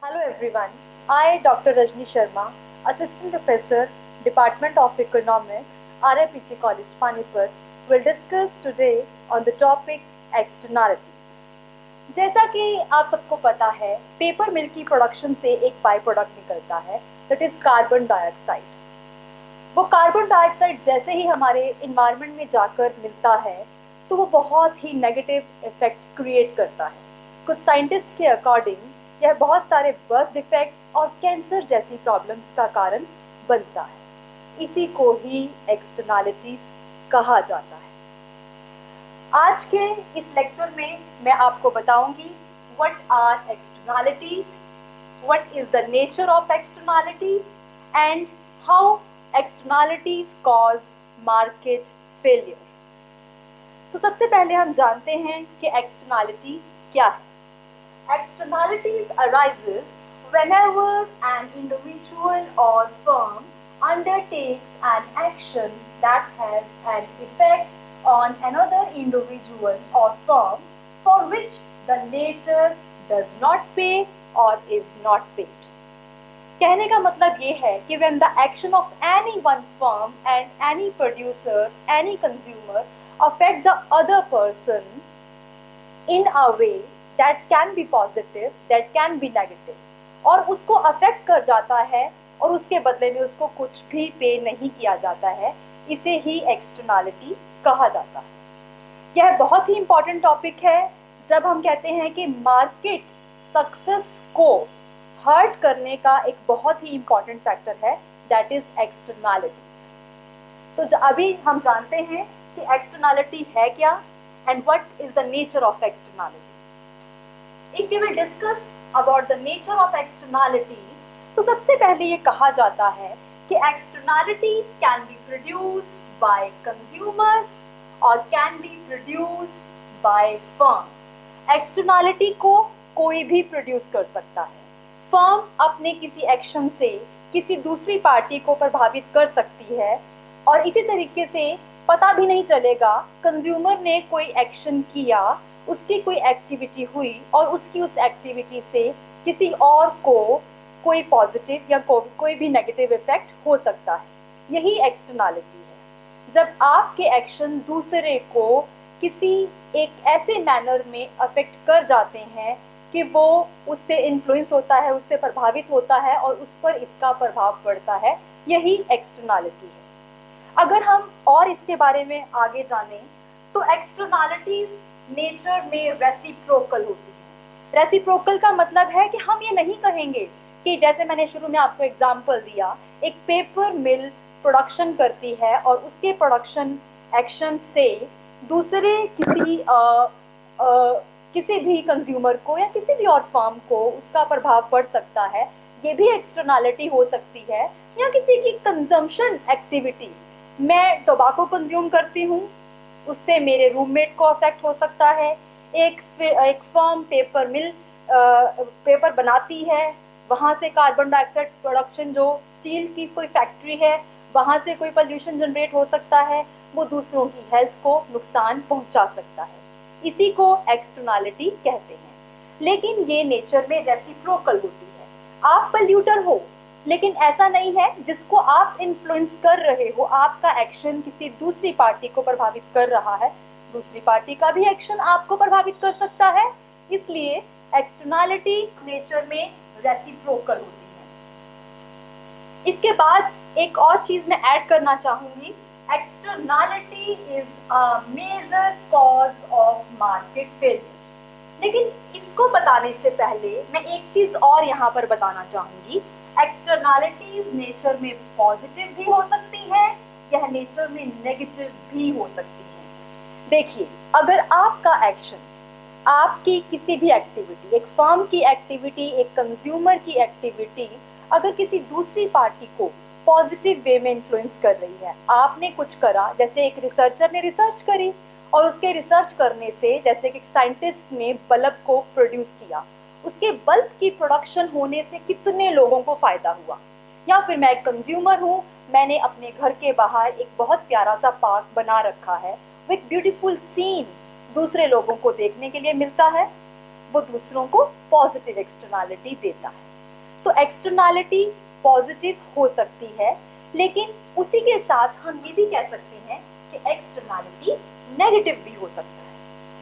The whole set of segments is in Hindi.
Hello everyone. I, Dr. Rajni Sharma, Assistant Professor, Department of Economics, RIPG College, Panipat, will discuss today on the topic externalities. जैसा कि आप सबको पता है, पेपर मिल की प्रोडक्शन से एक बाई प्रोडक्ट निकलता है, दैट इज कार्बन डाइऑक्साइड। वो कार्बन डाइऑक्साइड जैसे ही हमारे इन्वायरमेंट में जाकर मिलता है, तो वो बहुत ही नेगेटिव इफेक्ट क्रिएट करता है। कुछ साइंटिस्ट के अकॉर्डिंग यह बहुत सारे बर्थ डिफेक्ट्स और कैंसर जैसी प्रॉब्लम्स का कारण बनता है। इसी को ही एक्सटर्नलिटीज कहा जाता है। आज के इस लेक्चर में मैं आपको बताऊंगी what are externalities, what is the nature of externalities and how externalities cause market failure. तो सबसे पहले हम जानते हैं कि एक्सटर्नलिटी क्या है। Externalities arises whenever an individual or firm undertakes an action that has an effect on another individual or firm for which the latter does not pay or is not paid. कहने का मतलब ये है कि when the action of any one firm and any producer, any consumer affect the other person in a way that can be positive, that can be negative, और उसको अफेक्ट कर जाता है और उसके बदले में उसको कुछ भी पे नहीं किया जाता है, इसे ही एक्सटर्नलिटी कहा जाता है। यह बहुत ही इंपॉर्टेंट टॉपिक है जब हम कहते हैं कि मार्केट सक्सेस को हर्ट करने का एक बहुत ही इंपॉर्टेंट फैक्टर है, दैट इज एक्सटर्नलिटी। तो अभी हम जानते हैं कि एक्सटर्नलिटी है क्या and what is the nature of externality. If we will discuss about the nature of externalities, तो सबसे पहले ये कहा जाता है कि externalities can be produced by consumers or can be produced by firms. Externality को कोई भी प्रोड्यूस कर सकता है। फर्म अपने किसी एक्शन से किसी दूसरी पार्टी को प्रभावित कर सकती है और इसी तरीके से पता भी नहीं चलेगा कंज्यूमर ने कोई एक्शन किया, उसकी कोई एक्टिविटी हुई और उसकी उस एक्टिविटी से किसी और को कोई पॉजिटिव या कोई भी नेगेटिव इफेक्ट हो सकता है। यही एक्सटर्नलिटी है, जब आपके एक्शन दूसरे को किसी एक ऐसे मैनर में अफेक्ट कर जाते हैं कि वो उससे इन्फ्लुएंस होता है, उससे प्रभावित होता है और उस पर इसका प्रभाव पड़ता है। यही एक्सटर्नलिटी है। अगर हम और इसके बारे में आगे जानें तो एक्सटर्नलिटीज नेचर में रेसिप्रोकल होती है। रेसिप्रोकल का मतलब है कि हम ये नहीं कहेंगे कि जैसे मैंने शुरू में आपको एग्जांपल दिया, एक पेपर मिल प्रोडक्शन करती है और उसके प्रोडक्शन एक्शन से दूसरे किसी भी कंज्यूमर को या किसी भी और फर्म को उसका प्रभाव पड़ सकता है, ये भी एक्सटर्नलिटी हो सकती है। या किसी की कंजम्पशन एक्टिविटी, मैं टोबैको कंज्यूम करती हूँ, उससे मेरे रूममेट को अफेक्ट हो सकता है। एक फर्म पेपर मिल पेपर बनाती है, वहाँ से कार्बन डाइऑक्साइड प्रोडक्शन, जो स्टील की कोई फैक्ट्री है, वहाँ से कोई पोल्यूशन जनरेट हो सकता है, वो दूसरों की हेल्थ को नुकसान पहुँचा सकता है। इसी को एक्सटर्नलिटी कहते हैं। लेकिन ये नेचर में रेसिप्रोकल होती है। आप पोल्यूटर हो, लेकिन ऐसा नहीं है जिसको आप इन्फ्लुएंस कर रहे हो, आपका एक्शन किसी दूसरी पार्टी को प्रभावित कर रहा है, दूसरी पार्टी का भी एक्शन आपको प्रभावित कर सकता है। इसलिए एक्सटर्नलिटी नेचर में रेसिप्रोकल होती है। इसके बाद एक और चीज मैं ऐड करना चाहूंगी, externality is a major cause of market failure. लेकिन इसको बताने से पहले मैं एक चीज और यहाँ पर बताना चाहूंगी, एक्सटर्नलिटीज नेचर में पॉजिटिव भी हो सकती है, यह नेचर में नेगेटिव भी हो सकती है। देखिए, अगर आपका एक्शन, आपकी किसी भी एक्टिविटी, एक फर्म की एक्टिविटी, एक कंज्यूमर की एक्टिविटी अगर किसी दूसरी पार्टी को पॉजिटिव वे में इन्फ्लुएंस कर रही है, आपने कुछ करा, जैसे एक रिसर्चर ने रिसर्च करी और उसके रिसर्च करने से, जैसे कि साइंटिस्ट ने बल्ब को प्रोड्यूस किया, उसके बल्ब की प्रोडक्शन होने से कितने लोगों को फायदा हुआ। या फिर मैं एक कंज्यूमर हूँ, मैंने अपने घर के बाहर एक बहुत प्यारा सा पार्क बना रखा है विथ ब्यूटीफुल सीन, दूसरे लोगों को देखने के लिए मिलता है, वो दूसरों को पॉजिटिव एक्सटर्नलिटी देता है। तो एक्सटर्नैलिटी पॉजिटिव हो सकती है, लेकिन उसी के साथ हम ये भी कह सकते हैं कि एक्सटर्नैलिटी नेगेटिव भी हो सकता है।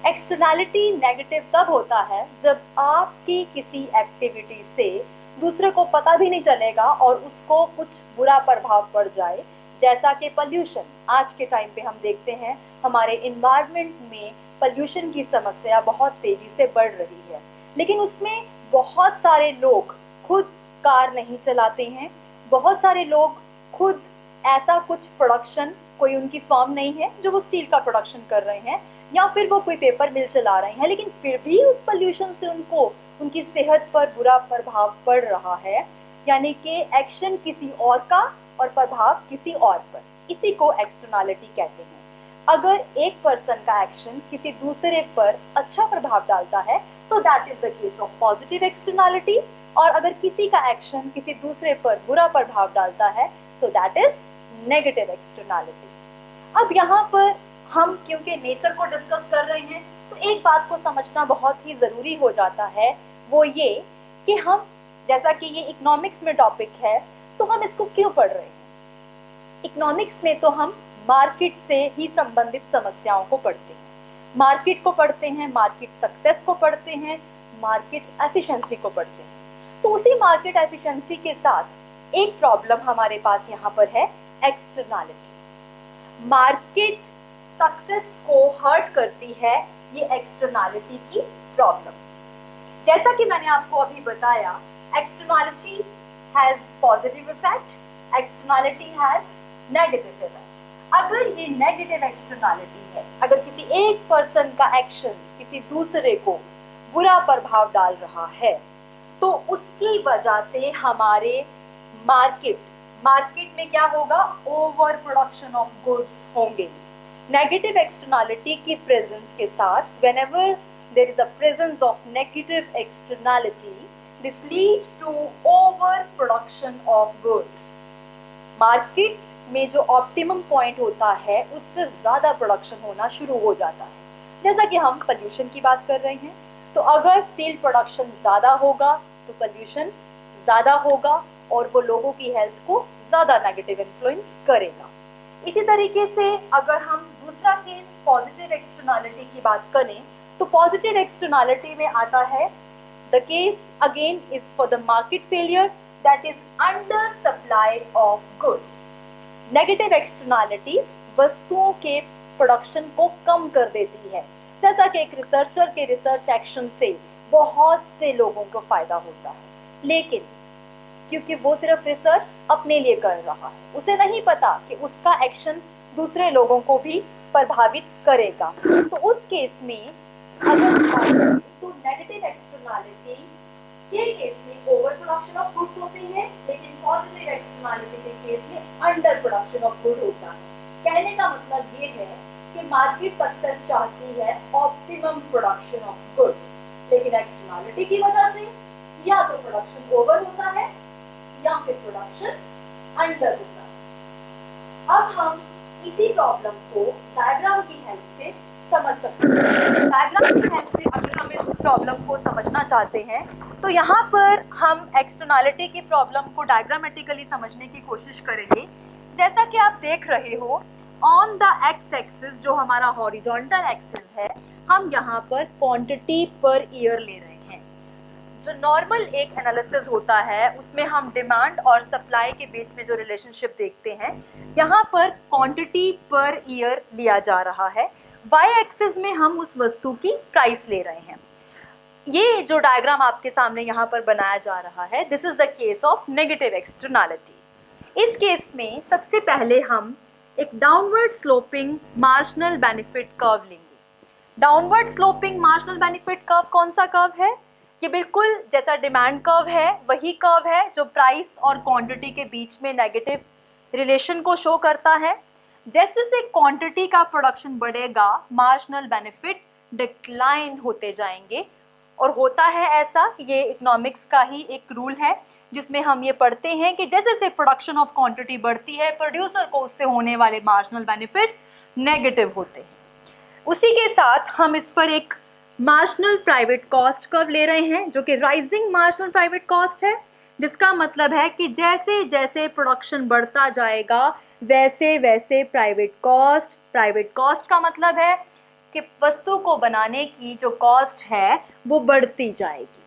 एक्सटर्नैलिटी नेगेटिव तब होता है जब आपकी किसी एक्टिविटी से दूसरे को पता भी नहीं चलेगा और उसको कुछ बुरा प्रभाव पड़ जाए, जैसा कि पोल्यूशन। आज के टाइम पे हम देखते हैं हमारे इन्वायरमेंट में पोल्यूशन की समस्या बहुत तेजी से बढ़ रही है, लेकिन उसमें बहुत सारे लोग खुद कार नहीं चलाते हैं, बहुत सारे लोग खुद ऐसा कुछ प्रोडक्शन, कोई उनकी फर्म नहीं है जो वो स्टील का प्रोडक्शन कर रहे हैं, या फिर वो कोई पेपर मिल चला रहे हैं, लेकिन फिर भी उस पोल्यूशन से उनको उनकी सेहत पर बुरा प्रभाव पड़ रहा है। यानी कि एक्शन किसी और का और प्रभाव किसी और पर, इसी को एक्सटर्नैलिटी कहते हैं। अगर एक पर्सन का एक्शन किसी दूसरे पर अच्छा प्रभाव डालता है तो that is the case of positive externality, और अगर किसी का एक्शन किसी दूसरे पर बुरा प्रभाव डालता है तो दैट इज नेगेटिव एक्सटर्नैलिटी। अब यहाँ पर हम क्योंकि नेचर को डिस्कस कर रहे हैं तो एक बात को समझना बहुत ही ज़रूरी हो जाता है, वो ये कि हम, जैसा कि ये इकोनॉमिक्स में टॉपिक है, तो हम इसको क्यों पढ़ रहे हैं। इकोनॉमिक्स में तो हम मार्केट से ही संबंधित समस्याओं को पढ़ते हैं, मार्केट को पढ़ते हैं, मार्केट सक्सेस को पढ़ते हैं, मार्केट एफिशिएंसी को पढ़ते हैं। तो उसी मार्केट एफिशिएंसी के साथ एक प्रॉब्लम हमारे पास यहाँ पर है, एक्सटर्नैलिटी। मार्केट सक्सेस को हर्ट करती है ये एक्सटर्नैलिटी की प्रॉब्लम। जैसा कि मैंने आपको अभी बताया, externality has positive effect, externality has negative effect. अगर ये नेगेटिव एक्सटर्नैलिटी है, अगर किसी एक पर्सन का एक्शन किसी दूसरे को बुरा प्रभाव डाल रहा है, तो उसकी वजह से हमारे मार्केट में क्या होगा, ओवर प्रोडक्शन ऑफ गुड्स होंगे। नेगेटिव एक्सटर्नैलिटी की प्रेजेंस के साथ, whenever there is a presence of negative externality, this leads to over production of goods. Market में जो ऑप्टिमम पॉइंट होता है उससे ज़्यादा प्रोडक्शन होना शुरू हो जाता है। जैसा कि हम पोल्यूशन की बात कर रहे हैं, तो अगर स्टील प्रोडक्शन ज़्यादा होगा तो पोल्यूशन ज़्यादा होगा और वो लोगों की हेल्थ को ज़्यादा नेगेटिव इन्फ्लुएंस करेगा। इसी तरीके से अगर हम दूसरा केस पॉजिटिव एक्सटर्नैलिटी की बात करें, तो पॉजिटिव एक्सटर्नैलिटी में आता है, the case again is for the market failure, that is under supply of goods. Negative externalities वस्तुओं के प्रोडक्शन को कम कर देती है। जैसा कि एक रिसर्चर के रिसर्च एक्शन से बहुत से लोगों को फायदा होता है, लेकिन क्योंकि वो सिर्फ रिसर्च अपने लिए कर रहा है, उसे नहीं पता कि उसका एक्शन दूसरे लोगों को भी प्रभावित करेगा। तो उस केस में अगर तो नेगेटिव एक्सटर्नैलिटी के केस में ओवर प्रोडक्शन ऑफ गुड्स होती है, लेकिन पॉजिटिव एक्सटर्नैलिटी के केस में अंडर प्रोडक्शन ऑफ गुड होता है। कहने का मतलब ये है कि मार्केट सक्सेस चाहती है ऑप्टिमम प्रोडक्शन ऑफ गुड्स, लेकिन एक्सटर्नैलिटी की वजह से या तो प्रोडक्शन ओवर होता है या फिर प्रोडक्शन अंडर होता है। अब हम इसी प्रॉब्लम को डायग्राम की हेल्प से समझ सकते हैं। डायग्राम की हेल्प से अगर हम इस प्रॉब्लम को समझना चाहते हैं, तो यहाँ पर हम एक्सटर्नैलिटी की प्रॉब्लम को डायग्रामेटिकली समझने की कोशिश करेंगे। जैसा कि आप देख रहे हो, ऑन द एक्स एक्सिस जो हमारा हॉरिजॉन्टल एक्सिस है, हम यहाँ पर क्वांटिटी पर ईयर ले रहे हैं। जो नॉर्मल एक एनालिसिस होता है उसमें हम डिमांड और सप्लाई के बीच में जो रिलेशनशिप देखते हैं, यहाँ पर क्वांटिटी पर ईयर लिया जा रहा है। वाई एक्सिस में हम उस वस्तु की प्राइस ले रहे हैं। ये जो डायग्राम आपके सामने यहाँ पर बनाया जा रहा है, this is the case of negative externality. इस केस में सबसे पहले हम एक downward sloping marginal benefit curve लेंगे। Downward sloping marginal benefit curve कौन सा कर्व है? ये बिल्कुल जैसा डिमांड कर्व है वही कर्व है जो प्राइस और क्वांटिटी के बीच में नेगेटिव रिलेशन को शो करता है। जैसे से क्वांटिटी का प्रोडक्शन बढ़ेगा, मार्जिनल बेनिफिट डिक्लाइन होते जाएंगे। और होता है ऐसा, ये इकोनॉमिक्स का ही एक रूल है जिसमें हम ये पढ़ते हैं कि जैसे से प्रोडक्शन ऑफ क्वांटिटी बढ़ती है, प्रोड्यूसर को उससे होने वाले मार्जिनल बेनिफिट्स नेगेटिव होते हैं। उसी के साथ हम इस पर एक मार्जिनल प्राइवेट कॉस्ट कर्व ले रहे हैं जो कि राइजिंग मार्जिनल प्राइवेट कॉस्ट है। जिसका मतलब है कि जैसे जैसे प्रोडक्शन बढ़ता जाएगा वैसे वैसे प्राइवेट कॉस्ट का मतलब है कि वस्तु को बनाने की जो कॉस्ट है वो बढ़ती जाएगी।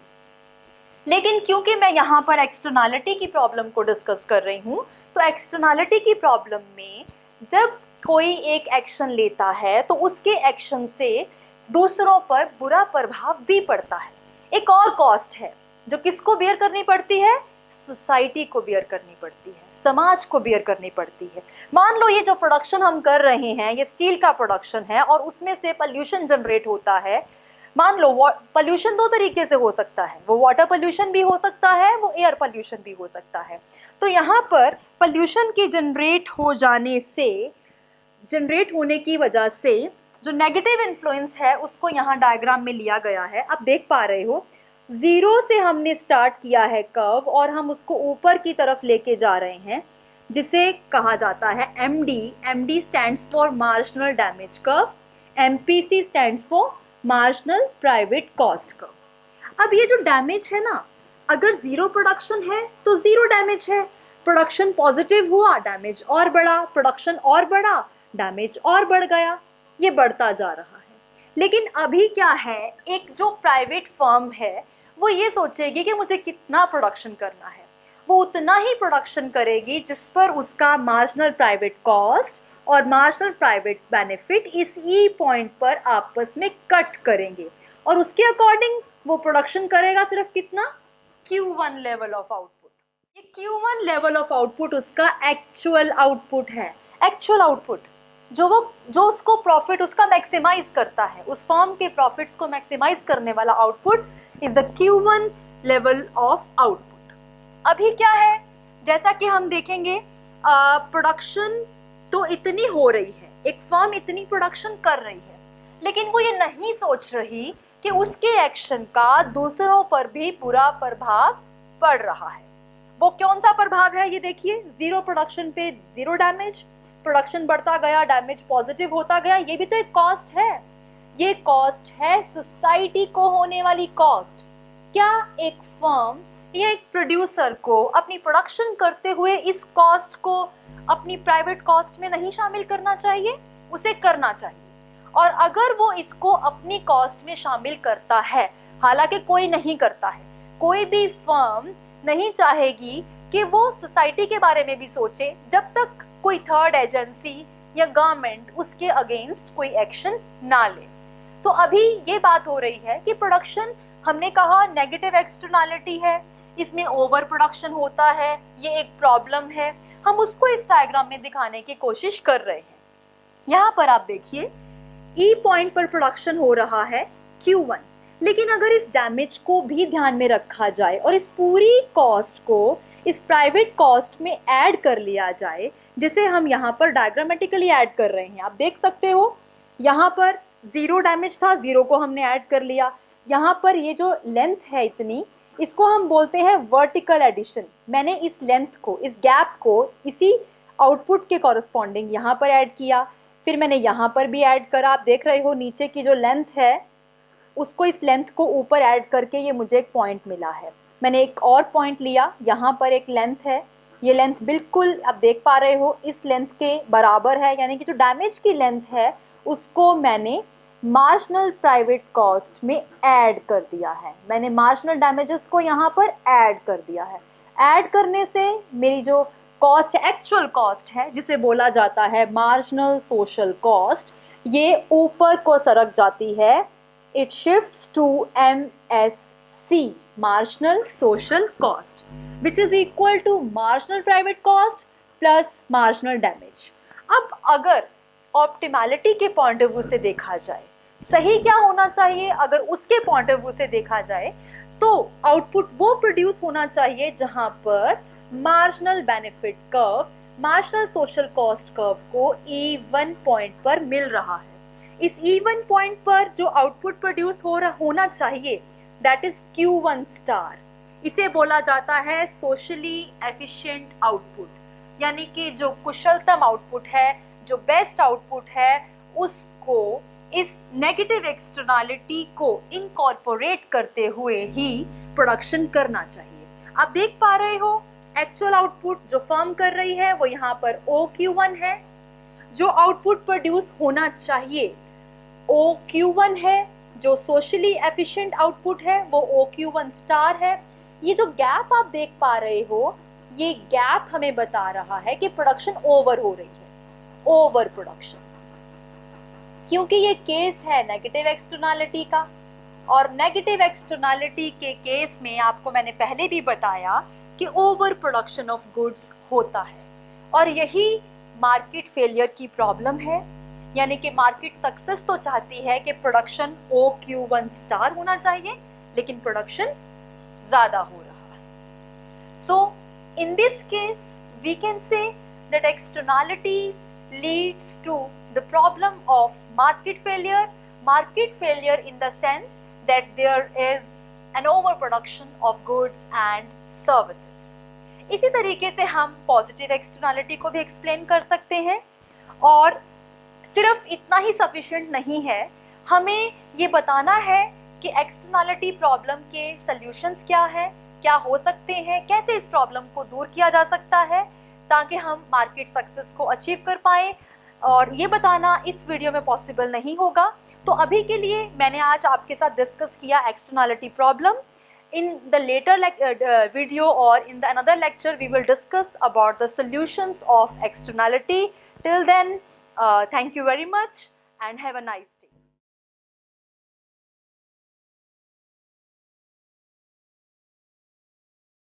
लेकिन क्योंकि मैं यहाँ पर एक्सटर्नैलिटी की प्रॉब्लम को डिस्कस कर रही हूँ, तो एक्सटर्नैलिटी की प्रॉब्लम में जब कोई एक एक्शन लेता है तो उसके एक्शन से दूसरों पर बुरा प्रभाव भी पड़ता है। एक और कॉस्ट है जो किसको बेयर करनी पड़ती है? सोसाइटी को बेयर करनी पड़ती है, समाज को बेयर करनी पड़ती है। मान लो ये जो प्रोडक्शन हम कर रहे हैं ये स्टील का प्रोडक्शन है और उसमें से पोल्यूशन जनरेट होता है। मान लो पोल्यूशन दो तरीके से हो सकता है, वो वाटर पोल्यूशन भी हो सकता है, वो एयर पोल्यूशन भी हो सकता है। तो यहाँ पर पोल्यूशन के जनरेट होने की वजह से जो नेगेटिव इन्फ्लुएंस है उसको यहाँ डायग्राम में लिया गया है। आप देख पा रहे हो, जीरो से हमने स्टार्ट किया है कर्व और हम उसको ऊपर की तरफ लेके जा रहे हैं, जिसे कहा जाता है MD। MD stands for marginal damage curve, MPC stands for marginal private cost curve. अब ये जो डैमेज है ना, अगर जीरो प्रोडक्शन है तो जीरो डैमेज है, प्रोडक्शन पॉजिटिव हुआ डैमेज और बढ़ा, प्रोडक्शन और बढ़ा डैमेज और बढ़ गया, ये बढ़ता जा रहा है। लेकिन अभी क्या है, एक जो प्राइवेट फर्म है वो ये सोचेगी कि मुझे कितना प्रोडक्शन करना है, वो उतना ही प्रोडक्शन करेगी जिस पर उसका मार्जिनल प्राइवेट कॉस्ट और मार्जिनल प्राइवेट बेनिफिट इस ई पॉइंट पर आपस में कट करेंगे और उसके अकॉर्डिंग वो प्रोडक्शन करेगा सिर्फ कितना? Q1 level of output. ये Q1 लेवल ऑफ आउटपुट उसका एक्चुअल आउटपुट है। एक्चुअल आउटपुट जो उसको प्रॉफिट उसका मैक्सिमाइज करता है, उस फर्म के प्रॉफिट्स को मैक्सिमाइज करने वाला output is the Q1 level of output. अभी क्या है, जैसा कि हम देखेंगे, प्रोडक्शन तो इतनी हो रही है, एक फर्म इतनी प्रोडक्शन कर रही है, लेकिन वो ये नहीं सोच रही कि उसके एक्शन का दूसरों पर भी बुरा प्रभाव पड़ रहा है। वो कौन सा प्रभाव है ये देखिए, जीरो प्रोडक्शन पे जीरो डैमेज, प्रोडक्शन बढ़ता गया डैमेज पॉजिटिव होता गया, ये भी तो एक कॉस्ट है। ये कॉस्ट है सोसाइटी को होने वाली कॉस्ट। क्या एक फर्म या एक प्रोड्यूसर को अपनी प्रोडक्शन करते हुए इस कॉस्ट को अपनी प्राइवेट कॉस्ट में नहीं शामिल करना चाहिए? उसे करना चाहिए। और अगर वो इसको अपनी कॉस्ट में शामिल करता है, हालांकि कोई नहीं करता है, कोई भी फर्म नहीं चाहेगी कि वो सोसाइटी के बारे में भी सोचे जब तक कोई थर्ड एजेंसी या गवर्नमेंट उसके अगेंस्ट कोई एक्शन ना ले। तो अभी ये बात हो रही है कि प्रोडक्शन, हमने कहा नेगेटिव एक्सटर्नैलिटी है, इसमें ओवर प्रोडक्शन होता है, ये एक प्रॉब्लम है, हम उसको इस डायग्राम में दिखाने की कोशिश कर रहे हैं। यहाँ पर आप देखिए, ई पॉइंट पर प्रोडक्शन हो रहा है Q1, लेकिन अगर इस डैमेज को भी ध्यान में रखा जाए और इस पूरी कॉस्ट को इस प्राइवेट कॉस्ट में ऐड कर लिया जाए, जिसे हम यहाँ पर डायग्रामेटिकली ऐड कर रहे हैं, आप देख सकते हो यहाँ पर जीरो डैमेज था, जीरो को हमने ऐड कर लिया। यहाँ पर ये जो लेंथ है इतनी, इसको हम बोलते हैं वर्टिकल एडिशन। मैंने इस लेंथ को, इस गैप को इसी आउटपुट के कॉरस्पॉन्डिंग यहाँ पर ऐड किया, फिर मैंने यहाँ पर भी ऐड करा। आप देख रहे हो नीचे की जो लेंथ है उसको इस लेंथ को ऊपर ऐड करके ये मुझे एक पॉइंट मिला है। मैंने एक और पॉइंट लिया, यहाँ पर एक लेंथ है, ये लेंथ बिल्कुल आप देख पा रहे हो इस लेंथ के बराबर है, यानी कि जो डैमेज की लेंथ है उसको मैंने मार्जिनल प्राइवेट कॉस्ट में ऐड कर दिया है। मैंने मार्जिनल डैमेजेस को यहाँ पर ऐड कर दिया है। ऐड करने से मेरी जो कॉस्ट है, एक्चुअल कॉस्ट है, जिसे बोला जाता है मार्जिनल सोशल कॉस्ट, ये ऊपर को सरक जाती है। It shifts to MSC, marginal social cost, which is equal to marginal private cost plus marginal damage. अब अगर ऑप्टिमैलिटी के पॉइंट ऑफ व्यू से देखा जाए, सही क्या होना चाहिए, अगर उसके पॉइंट ऑफ व्यू से देखा जाए तो आउटपुट वो प्रोड्यूस होना चाहिए जहां पर marginal benefit curve marginal social cost curve को E1 पॉइंट पर मिल रहा है। इस E1 पॉइंट पर जो आउटपुट प्रोड्यूस होना चाहिए, दैट इज Q1 स्टार। इसे बोला जाता है सोशली एफिशिएंट आउटपुट, यानी कि जो कुशलतम आउटपुट है, जो बेस्ट आउटपुट है, उसको इस नेगेटिव एक्सटर्नैलिटी को इनकॉर्पोरेट करते हुए ही प्रोडक्शन करना चाहिए। आप देख पा रहे हो एक्चुअल आउटपुट जो फर्म कर रही है वो यहाँ पर OQ1 है, जो आउटपुट प्रोड्यूस होना चाहिए OQ1 है, जो सोशली एफिशिएंट आउटपुट है वो OQ1 स्टार है। ये जो गैप आप देख पा रहे हो, ये गैप हमें बता रहा है कि प्रोडक्शन ओवर हो रही है, ओवर प्रोडक्शन, क्योंकि ये केस है नेगेटिव एक्सटर्नैलिटी का। और नेगेटिव एक्सटर्नैलिटी के केस में आपको मैंने पहले भी बताया कि ओवर प्रोडक्शन ऑफ गुड्स होता है, और यही मार्केट फेलियर की प्रॉब्लम है। यानी कि मार्केट सक्सेस तो चाहती है कि प्रोडक्शन OQ1 स्टार होना चाहिए, लेकिन प्रोडक्शन ज्यादा हो रहा है। सो in this case we can say that externalities leads to the problem of market failure in the sense that there is an overproduction of goods and services. इसी तरीके से हम पॉजिटिव एक्सटर्नैलिटी को भी एक्सप्लेन कर सकते हैं, और सिर्फ इतना ही सफिशिएंट नहीं है, हमें ये बताना है कि एक्सटर्नैलिटी प्रॉब्लम के सल्यूशंस क्या है, क्या हो सकते हैं, कैसे इस प्रॉब्लम को दूर किया जा सकता है ताकि हम मार्केट सक्सेस को अचीव कर पाएँ। और ये बताना इस वीडियो में पॉसिबल नहीं होगा, तो अभी के लिए मैंने आज आपके साथ डिस्कस किया externality problem. In the later video or in the another lecture, we will discuss about the solutions of externality. Till then, thank you very much and have a nice